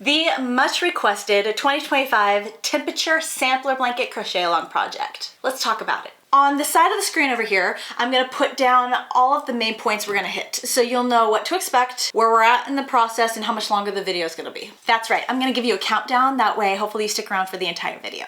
The much requested 2025 temperature sampler blanket crochet along project. Let's talk about it. On the side of the screen over here, I'm gonna put down all of the main points we're gonna hit, so you'll know what to expect, where we're at in the process, and how much longer the video is gonna be. That's right, I'm gonna give you a countdown, that way hopefully you stick around for the entire video.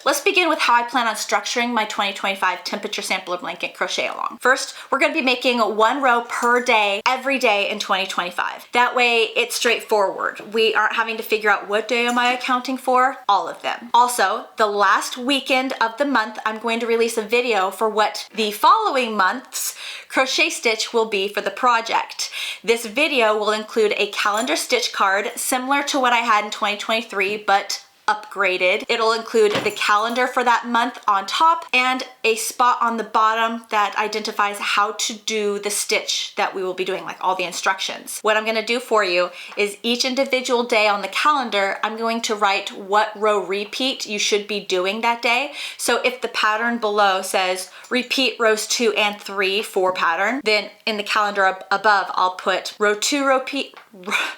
Let's begin with how I plan on structuring my 2025 temperature sampler blanket crochet along. First, we're gonna be making 1 row per day, every day in 2025. That way it's straightforward. We aren't having to figure out what day am I accounting for, all of them. Also, the last weekend of the month, I'm going to release a video for what the following month's crochet stitch will be for the project. This video will include a calendar stitch card similar to what I had in 2023, but upgraded. It'll include the calendar for that month on top and a spot on the bottom that identifies how to do the stitch that we will be doing, like all the instructions. What I'm gonna do for you is each individual day on the calendar, I'm going to write what row repeat you should be doing that day. So if the pattern below says repeat rows 2 and 3 for pattern, then in the calendar above, I'll put row 2 repeat,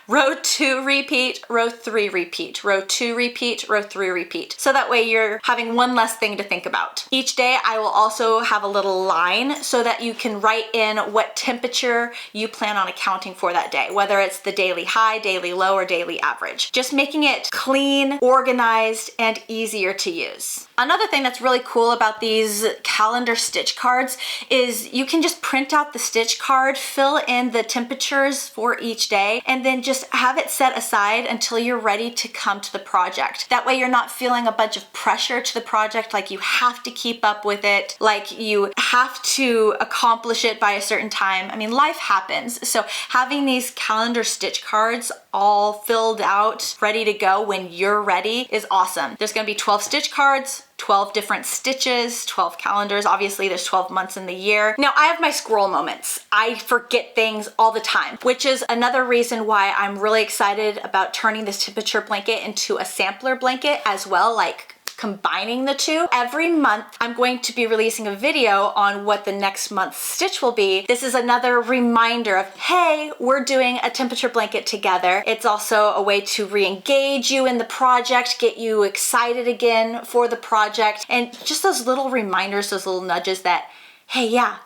row 2 repeat, row 3 repeat, row 2 repeat, row 3 repeat. So that way you're having one less thing to think about. Each day I will also have a little line so that you can write in what temperature you plan on accounting for that day, whether it's the daily high, daily low, or daily average. Just making it clean, organized, and easier to use. Another thing that's really cool about these calendar stitch cards is you can just print out the stitch card, fill in the temperatures for each day, and then just have it set aside until you're ready to come to the project. That way you're not feeling a bunch of pressure to the project, like you have to keep up with it, like you have to accomplish it by a certain time. I mean, life happens. So having these calendar stitch cards all filled out, ready to go when you're ready is awesome. There's gonna be 12 stitch cards, 12 different stitches, 12 calendars. Obviously there's 12 months in the year. Now I have my squirrel moments. I forget things all the time, which is another reason why I'm really excited about turning this temperature blanket into a sampler blanket as well, like combining the two. Every month I'm going to be releasing a video on what the next month's stitch will be. This is another reminder of, hey, we're doing a temperature blanket together. It's also a way to re-engage you in the project, get you excited again for the project, and just those little reminders, those little nudges that, hey, yeah,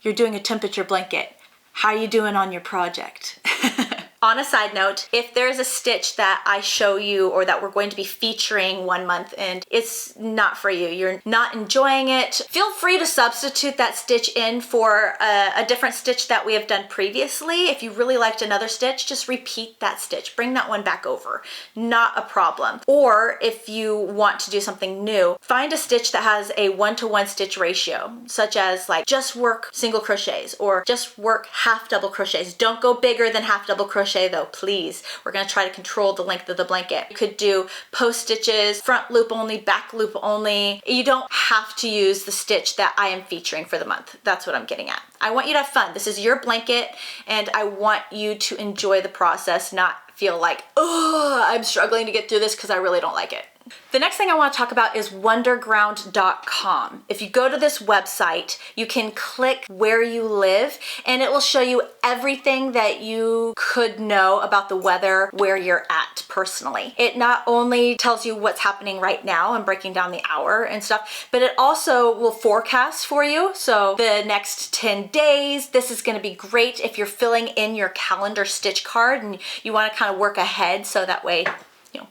you're doing a temperature blanket. How you doing on your project? On a side note, if there's a stitch that I show you or that we're going to be featuring one month and it's not for you, you're not enjoying it, feel free to substitute that stitch in for a different stitch that we have done previously. If you really liked another stitch, just repeat that stitch. Bring that one back over. Not a problem. Or if you want to do something new, find a stitch that has a 1-to-1 stitch ratio, such as like just work single crochets or just work half double crochets. Don't go bigger than half double crochet though, please. We're gonna try to control the length of the blanket. You could do post stitches, front loop only, back loop only. You don't have to use the stitch that I am featuring for the month. That's what I'm getting at. I want you to have fun. This is your blanket and I want you to enjoy the process, not feel like, oh, I'm struggling to get through this because I really don't like it. The next thing I want to talk about is wonderground.com. If you go to this website, you can click where you live and it will show you everything that you could know about the weather where you're at personally. It not only tells you what's happening right now and breaking down the hour and stuff, but it also will forecast for you. So the next 10 days, this is going to be great if you're filling in your calendar stitch card and you want to kind of work ahead so that way, you know,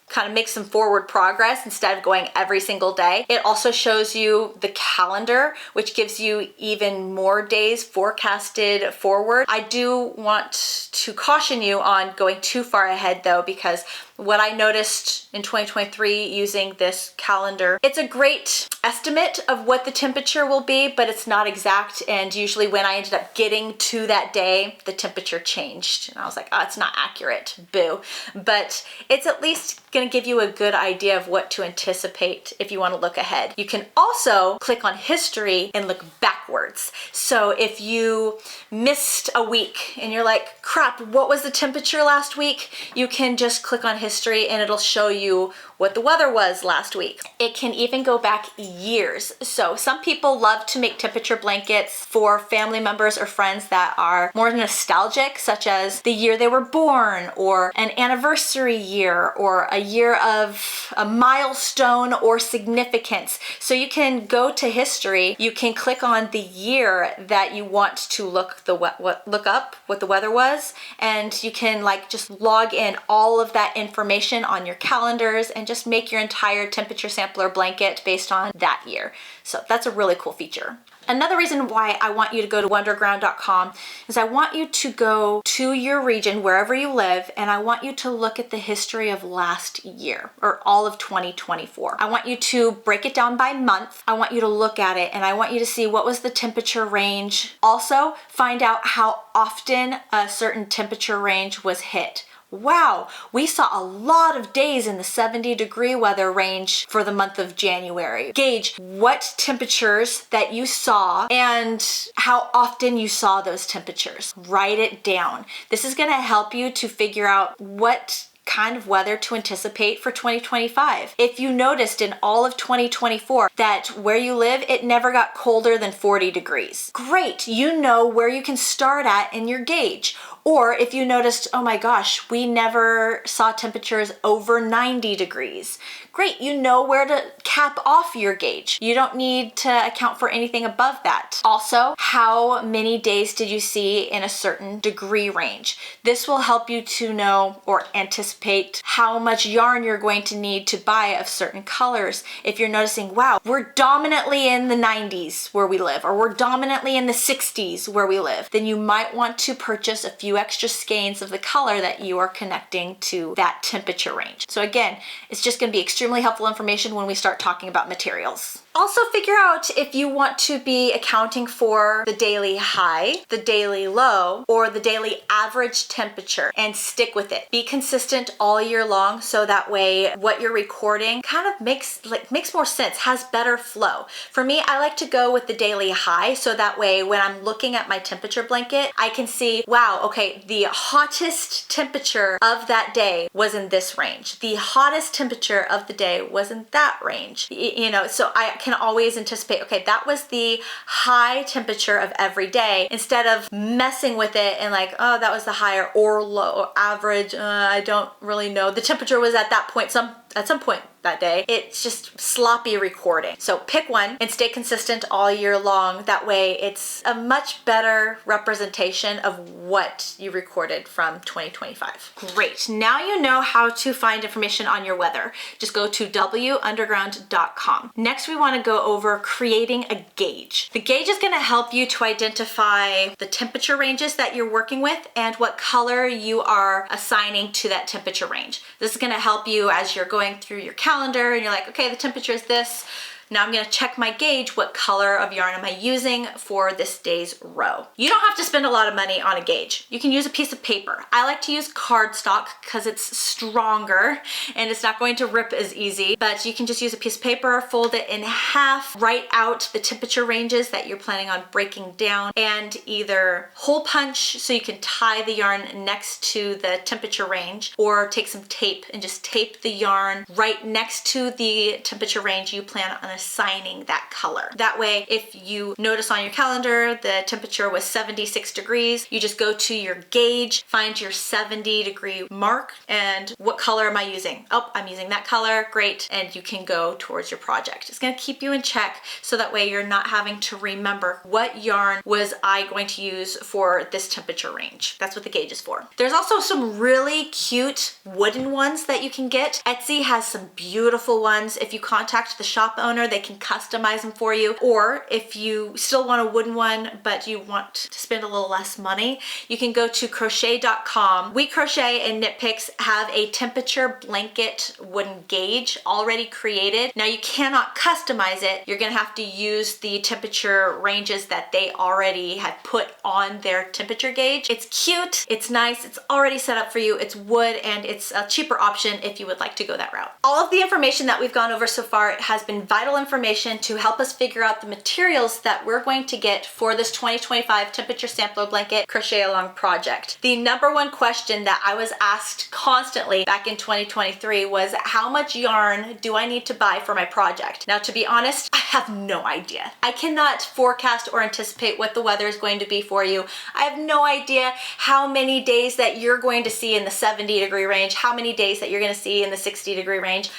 kind of make some forward progress instead of going every single day. It also shows you the calendar, which gives you even more days forecasted forward. I do want to caution you on going too far ahead though, because what I noticed in 2023 using this calendar, it's a great estimate of what the temperature will be, but it's not exact. And usually when I ended up getting to that day, the temperature changed. And I was like, oh, it's not accurate, boo. But it's at least gonna give you a good idea of what to anticipate if you wanna look ahead. You can also click on history and look backwards. So if you missed a week and you're like, crap, what was the temperature last week? You can just click on history and it'll show you what the weather was last week. It can even go back years. So some people love to make temperature blankets for family members or friends that are more nostalgic, such as the year they were born, or an anniversary year, or a year of a milestone or significance. So you can go to history, you can click on the year that you want to look up what the weather was, and you can like just log in all of that information on your calendars and just make your entire temperature sampler blanket based on that year. So that's a really cool feature. Another reason why I want you to go to wonderground.com is I want you to go to your region, wherever you live, and I want you to look at the history of last year, or all of 2024. I want you to break it down by month. I want you to look at it, and I want you to see what was the temperature range. Also, find out how often a certain temperature range was hit. Wow, we saw a lot of days in the 70-degree weather range for the month of January. Gauge what temperatures that you saw and how often you saw those temperatures. Write it down. This is going to help you to figure out what kind of weather to anticipate for 2025. If you noticed in all of 2024 that where you live, it never got colder than 40 degrees. Great, you know where you can start at in your gauge. Or if you noticed, oh my gosh, we never saw temperatures over 90 degrees. Great, you know where to cap off your gauge. You don't need to account for anything above that. Also, how many days did you see in a certain degree range? This will help you to know or anticipate how much yarn you're going to need to buy of certain colors. If you're noticing, wow, we're dominantly in the 90s where we live, or we're dominantly in the 60s where we live, then you might want to purchase a few extra skeins of the color that you are connecting to that temperature range. So again, it's just going to be extremely helpful information when we start talking about materials. Also figure out if you want to be accounting for the daily high, the daily low, or the daily average temperature, and stick with it. Be consistent all year long so that way what you're recording kind of makes more sense, has better flow. For me, I like to go with the daily high so that way when I'm looking at my temperature blanket, I can see, wow, okay, the hottest temperature of that day was in this range. The hottest temperature of the day was in that range. You know, so I can always anticipate, okay, that was the high temperature of every day, instead of messing with it and like, oh, that was the higher or low or average. I don't really know. The temperature was at that point, at some point that day. It's just sloppy recording. So pick one and stay consistent all year long. That way it's a much better representation of what you recorded from 2025. Great. Now you know how to find information on your weather. Just go to wonderground.com. Next, we want to go over creating a gauge. The gauge is going to help you to identify the temperature ranges that you're working with and what color you are assigning to that temperature range. This is going to help you as you're going through your calendar and you're like, okay, the temperature is this. Now I'm going to check my gauge. What color of yarn am I using for this day's row? You don't have to spend a lot of money on a gauge. You can use a piece of paper. I like to use cardstock because it's stronger and it's not going to rip as easy, but you can just use a piece of paper, fold it in half, write out the temperature ranges that you're planning on breaking down, and either hole punch so you can tie the yarn next to the temperature range, or take some tape and just tape the yarn right next to the temperature range you plan on assigning that color. That way, if you notice on your calendar the temperature was 76 degrees, you just go to your gauge, find your 70-degree mark, and what color am I using? Oh, I'm using that color, great, and you can go towards your project. It's going to keep you in check so that way you're not having to remember what yarn was I going to use for this temperature range. That's what the gauge is for. There's also some really cute wooden ones that you can get. Etsy has some beautiful ones. If you contact the shop owner, they can customize them for you. Or if you still want a wooden one, but you want to spend a little less money, you can go to crochet.com. We Crochet and Knit Picks have a temperature blanket wooden gauge already created. Now you cannot customize it. You're gonna have to use the temperature ranges that they already have put on their temperature gauge. It's cute, it's nice, it's already set up for you, it's wood, and it's a cheaper option if you would like to go that route. All of the information that we've gone over so far has been vital information to help us figure out the materials that we're going to get for this 2025 Temperature Sampler Blanket Crochet Along project. The number one question that I was asked constantly back in 2023 was, how much yarn do I need to buy for my project? Now, to be honest, I have no idea. I cannot forecast or anticipate what the weather is going to be for you. I have no idea how many days that you're going to see in the 70-degree range, how many days that you're going to see in the 60-degree range.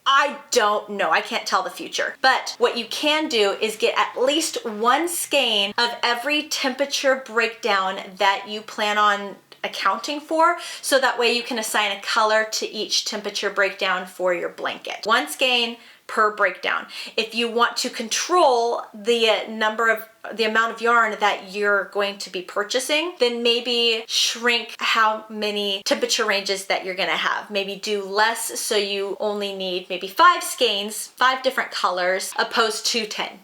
I don't know. I can't tell the future. But what you can do is get at least one skein of every temperature breakdown that you plan on accounting for, so that way you can assign a color to each temperature breakdown for your blanket. One skein per breakdown. If you want to control the amount of yarn that you're going to be purchasing, then maybe shrink how many temperature ranges that you're going to have. Maybe do less, so you only need maybe 5 skeins, 5 different colors, opposed to 10.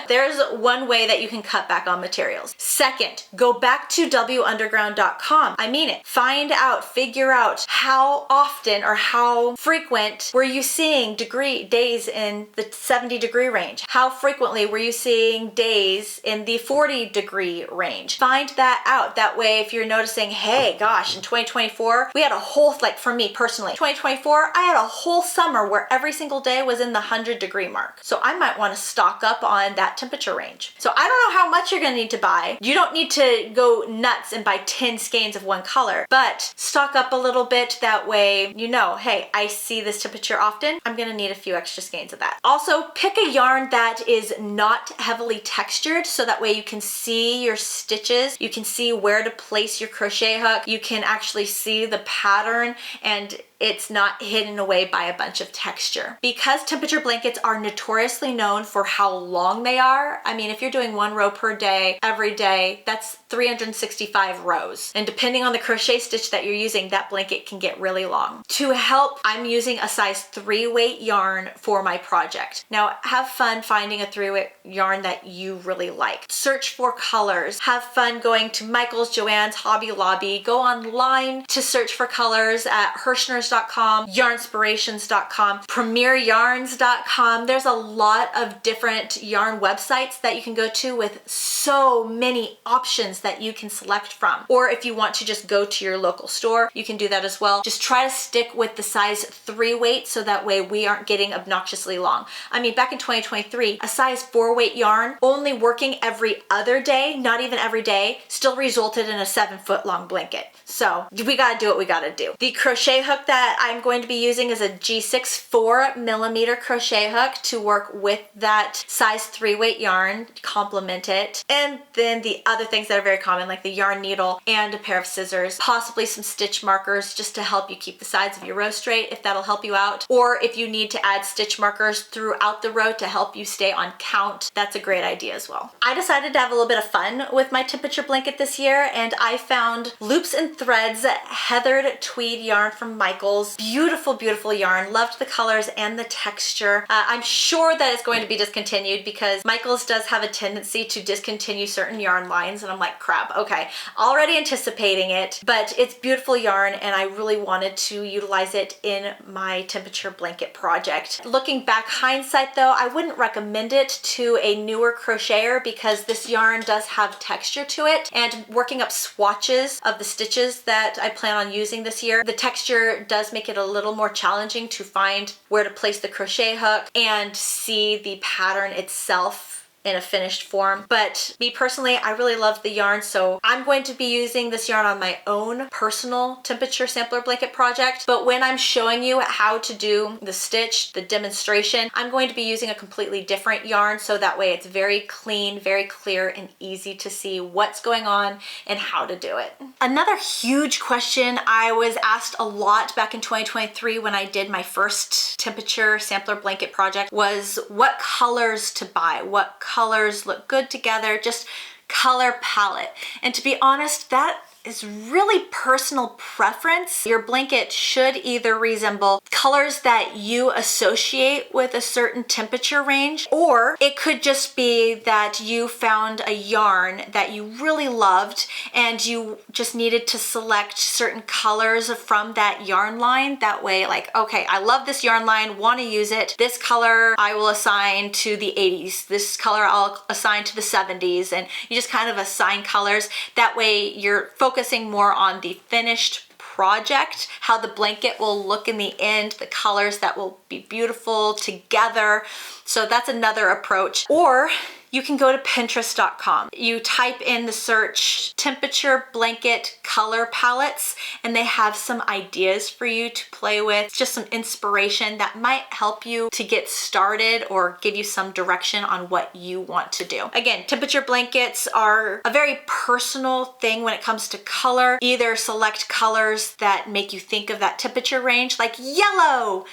There's one way that you can cut back on materials. Second, go back to wunderground.com. I mean it. Find out, figure out how often or how frequent were you seeing days in the 70-degree range? How frequently were you seeing days in the 40-degree range? Find that out. That way, if you're noticing, hey, gosh, in 2024, we had a whole, like for me personally, 2024, I had a whole summer where every single day was in the 100-degree mark. So I might want to stock up on that temperature range. So I don't know how much you're going to need to buy. You don't need to go nuts and buy 10 skeins of one color, but stock up a little bit. That way, you know, hey, I see this temperature often. I'm going to need a few extra skeins of that. Also, pick a yarn that is not heavily textured, so that way you can see your stitches, you can see where to place your crochet hook, you can actually see the pattern, and it's not hidden away by a bunch of texture. Because temperature blankets are notoriously known for how long they are, I mean, if you're doing 1 row per day, every day, that's 365 rows. And depending on the crochet stitch that you're using, that blanket can get really long. To help, I'm using a size 3 weight yarn for my project. Now, have fun finding a 3 weight yarn that you really like. Search for colors. Have fun going to Michael's, Joann's, Hobby Lobby. Go online to search for colors at Hirschner's.com, Yarnspirations.com, PremierYarns.com. There's a lot of different yarn websites that you can go to with so many options that you can select from. Or if you want to just go to your local store, you can do that as well. Just try to stick with the size 3 weight, so that way we aren't getting obnoxiously long. I mean, back in 2023, a size 4 weight yarn only working every other day, not even every day, still resulted in a 7-foot long blanket. So we gotta do what we gotta do. The crochet hook that I'm going to be using is a G6 4mm crochet hook to work with that size 3 weight yarn, complement it. And then the other things that are very common, like the yarn needle and a pair of scissors, possibly some stitch markers just to help you keep the sides of your row straight, if that'll help you out. Or if you need to add stitch markers throughout the row to help you stay on count, that's a great idea as well. I decided to have a little bit of fun with my temperature blanket this year, and I found Loops and Threads heathered tweed yarn from Michael's. Beautiful, beautiful yarn. Loved the colors and the texture. I'm sure that it's going to be discontinued, because Michael's does have a tendency to discontinue certain yarn lines, and I'm like, crap, okay. Already anticipating it, but it's beautiful yarn, and I really wanted to utilize it in my temperature blanket project. Looking back, hindsight though, I wouldn't recommend it to a newer crocheter, because this yarn does have texture to it, and working up swatches of the stitches that I plan on using this year, the texture does make it a little more challenging to find where to place the crochet hook and see the pattern itself in a finished form. But me personally, I really love the yarn, so I'm going to be using this yarn on my own personal temperature sampler blanket project. But when I'm showing you how to do the stitch, the demonstration, I'm going to be using a completely different yarn, so that way it's very clean, very clear, and easy to see what's going on and how to do it. Another huge question I was asked a lot back in 2023 when I did my first temperature sampler blanket project was what colors to buy, what colors look good together, just color palette. And to be honest, that is really personal preference. Your blanket should either resemble colors that you associate with a certain temperature range, or it could just be that you found a yarn that you really loved and you just needed to select certain colors from that yarn line. That way, like, okay, I love this yarn line, want to use it. This color I will assign to the 80s. This color I'll assign to the 70s. And you just kind of assign colors. That way you're focusing more on the finished project, how the blanket will look in the end, the colors that will be beautiful together. So that's another approach. Or you can go to Pinterest.com. You type in the search temperature blanket color palettes, and they have some ideas for you to play with, just some inspiration that might help you to get started or give you some direction on what you want to do. Again, temperature blankets are a very personal thing when it comes to color. Either select colors that make you think of that temperature range, like yellow,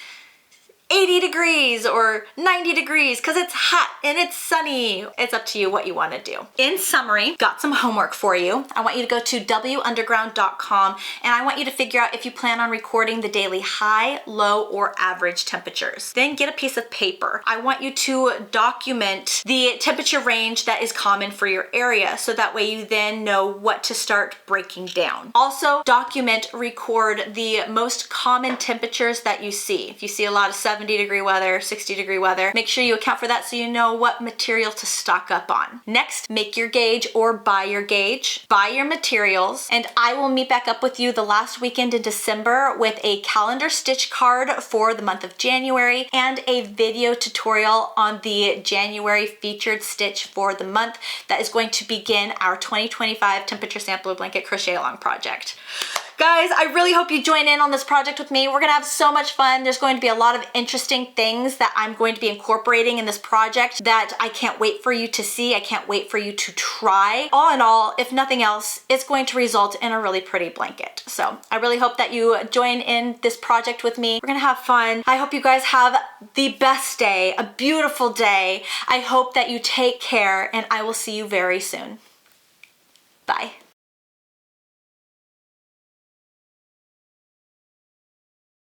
80 degrees or 90 degrees because it's hot and it's sunny. It's up to you what you want to do. In summary, got some homework for you. I want you to go to wunderground.com and I want you to figure out if you plan on recording the daily high, low, or average temperatures. Then get a piece of paper. I want you to document the temperature range that is common for your area, so that way you then know what to start breaking down. Also, document, record the most common temperatures that you see. If you see a lot of 70-degree weather, 60-degree weather, make sure you account for that so you know what material to stock up on. Next, make your gauge or buy your gauge, buy your materials, and I will meet back up with you the last weekend in December with a calendar stitch card for the month of January and a video tutorial on the January featured stitch for the month that is going to begin our 2025 Temperature Sampler Blanket Crochet Along project. Guys, I really hope you join in on this project with me. We're gonna have so much fun. There's going to be a lot of interesting things that I'm going to be incorporating in this project that I can't wait for you to see. I can't wait for you to try. All in all, if nothing else, it's going to result in a really pretty blanket. So I really hope that you join in this project with me. We're gonna have fun. I hope you guys have the best day, a beautiful day. I hope that you take care, and I will see you very soon. Bye.